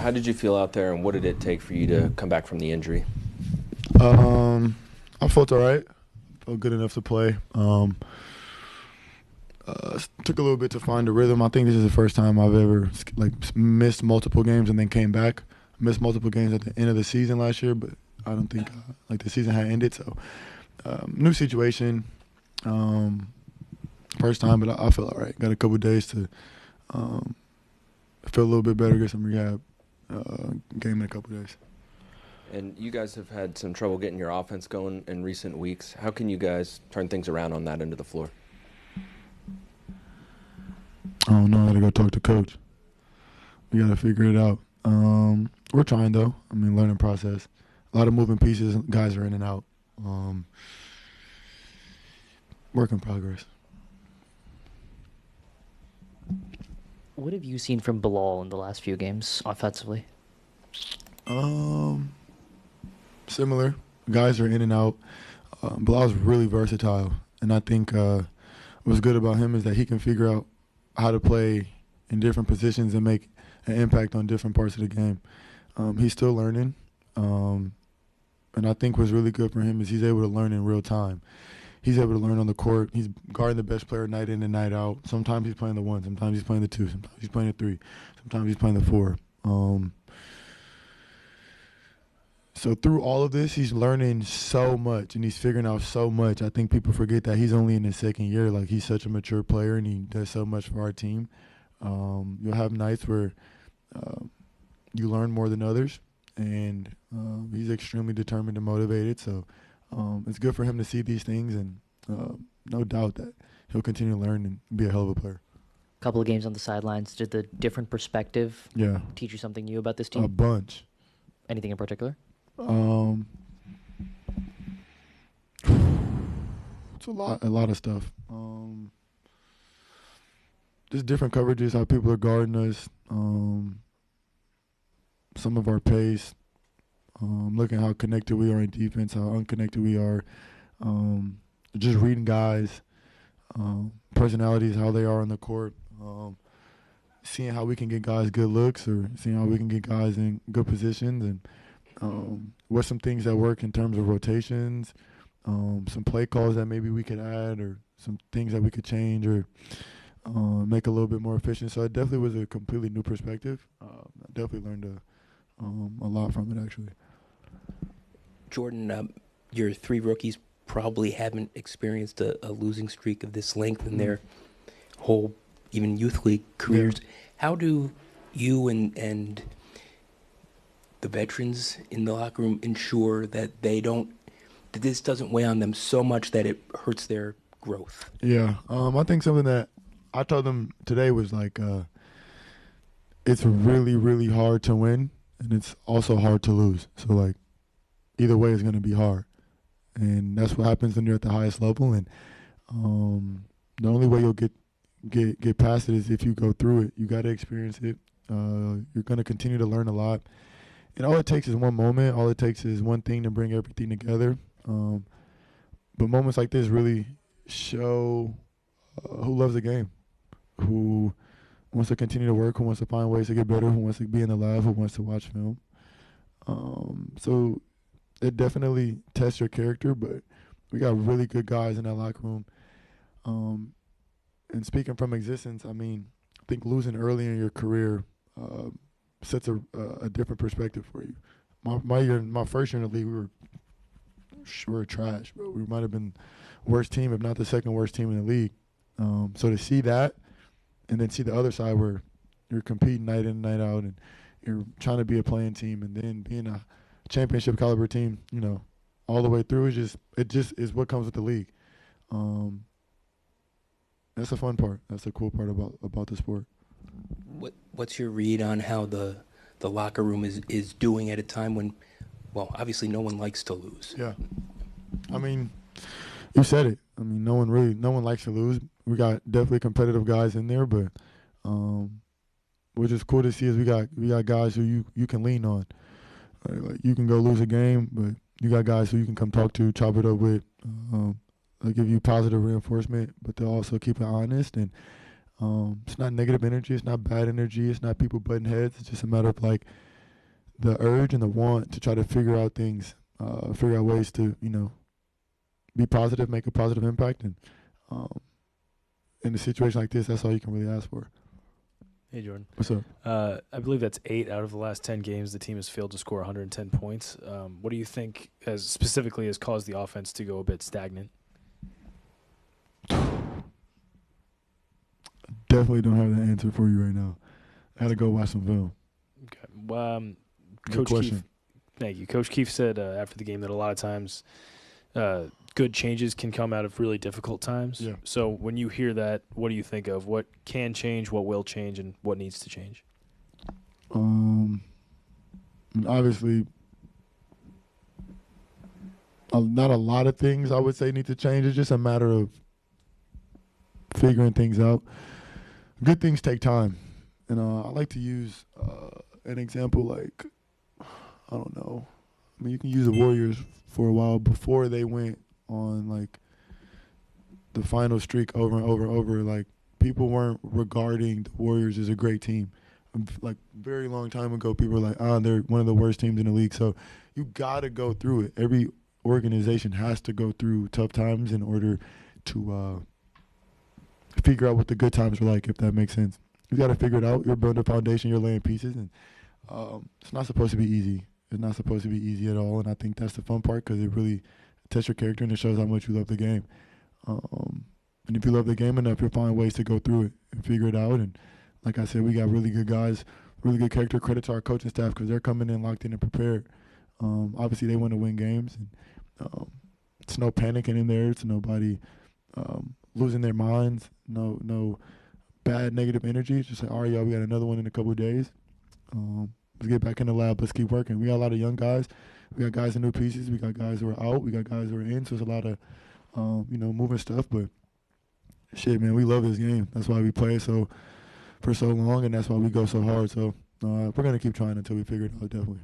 How did you feel out there, and what did it take for you to come back from the injury? I felt all right. Felt good enough to play. Took a little bit to find the rhythm. I think this is the first time I've ever missed multiple games and then came back. Missed multiple games at the end of the season last year, but I don't think the season had ended. So new situation, first time, but I feel all right. Got a couple of days to feel a little bit better, get some rehab. Game in a couple of days. And you guys have had some trouble getting your offense going in recent weeks. How can you guys turn things around on that end of the floor? I don't know. I got to go talk to coach. We got to figure it out. We're trying, though. I mean, learning process. A lot of moving pieces. Guys are in and out. Work in progress. What have you seen from Bilal in the last few games offensively? Similar. Guys are in and out. Bilal's really versatile, and I think what's good about him is that he can figure out how to play in different positions and make an impact on different parts of the game. He's still learning, and I think what's really good for him is he's able to learn in real time. He's able to learn on the court. He's guarding the best player night in and night out. Sometimes he's playing the 1, sometimes he's playing the 2, sometimes he's playing the 3, sometimes he's playing the 4. So through all of this, he's learning so much and he's figuring out so much. I think people forget that he's only in his second year. Like, he's such a mature player and he does so much for our team. You'll have nights where you learn more than others, and he's extremely determined and motivated. So it's good for him to see these things, and no doubt that he'll continue to learn and be a hell of a player. A couple of games on the sidelines. Did the different perspective teach you something new about this team? A bunch. Anything in particular? It's a lot of stuff. Just different coverages, how people are guarding us, some of our pace, looking how connected we are in defense, how unconnected we are, just reading guys, personalities, how they are on the court, seeing how we can get guys good looks or seeing how we can get guys in good positions, and what's some things that work in terms of rotations, some play calls that maybe we could add, or some things that we could change or make a little bit more efficient. So it definitely was a completely new perspective. I definitely learned a lot from it, actually. Jordan, your 3 rookies probably haven't experienced a losing streak of this length in their whole, even youth league careers. Yeah. How do you and the veterans in the locker room ensure that that this doesn't weigh on them so much that it hurts their growth? Yeah, I think something that I told them today was like, it's really, really hard to win, and it's also hard to lose. So like, either way is going to be hard, and that's what happens when you're at the highest level. And the only way you'll get past it is if you go through it. You got to experience it. You're going to continue to learn a lot. And all it takes is one moment. All it takes is one thing to bring everything together. But moments like this really show who loves the game, who wants to continue to work, who wants to find ways to get better, who wants to be in the lab, who wants to watch film. So it definitely tests your character, but we got really good guys in that locker room. And speaking from existence, I mean, I think losing early in your career sets a different perspective for you. My first year in the league, we were trash, bro. We might have been worst team, if not the second worst team in the league. So to see that, and then see the other side where you're competing night in, night out, and you're trying to be a playing team, and then being a championship caliber team, all the way through, it just is what comes with the league. That's the fun part. That's the cool part about the sport. What's your read on how the locker room is doing at a time when, well, obviously no one likes to lose? Yeah. I mean, you said it. I mean, no one likes to lose. We got definitely competitive guys in there, but which is cool to see is we got guys who you can lean on. Like, you can go lose a game, but you got guys who you can come talk to, chop it up with. They'll give you positive reinforcement, but they'll also keep it honest. And it's not negative energy. It's not bad energy. It's not people butting heads. It's just a matter of, like, the urge and the want to try to figure out things, figure out ways to, be positive, make a positive impact. And in a situation like this, that's all you can really ask for. Hey, Jordan. What's up? I believe that's 8 out of the last 10 games the team has failed to score 110 points. What do you think specifically has caused the offense to go a bit stagnant? Definitely don't have the answer for you right now. I had to go watch some film. Okay. Coach Keefe, thank you. Coach Keefe said after the game that a lot of times good changes can come out of really difficult times. Yeah. So when you hear that, what do you think of? What can change, what will change, and what needs to change? Obviously, not a lot of things I would say need to change. It's just a matter of figuring things out. Good things take time. And I like to use an example like, I don't know. I mean, you can use the Warriors for a while before they went on, like, the final streak over and over and over. Like, people weren't regarding the Warriors as a great team. Like, very long time ago, people were like, they're one of the worst teams in the league. So you got to go through it. Every organization has to go through tough times in order to figure out what the good times are like, if that makes sense. You got to figure it out. You're building a foundation. You're laying pieces. And it's not supposed to be easy. It's not supposed to be easy at all. And I think that's the fun part because it really tests your character and it shows how much you love the game. And if you love the game enough, you'll find ways to go through it and figure it out. And like I said, we got really good guys, really good character. Credit to our coaching staff because they're coming in locked in and prepared. Obviously, they want to win games. And it's no panicking in there. It's nobody losing their minds. No bad negative energy. It's just like, all right, y'all, we got another one in a couple of days. Let's get back in the lab. Let's keep working. We got a lot of young guys. We got guys in new pieces. We got guys who are out. We got guys who are in. So it's a lot of, moving stuff. But shit, man, we love this game. That's why we play for so long, and that's why we go so hard. So we're going to keep trying until we figure it out, definitely.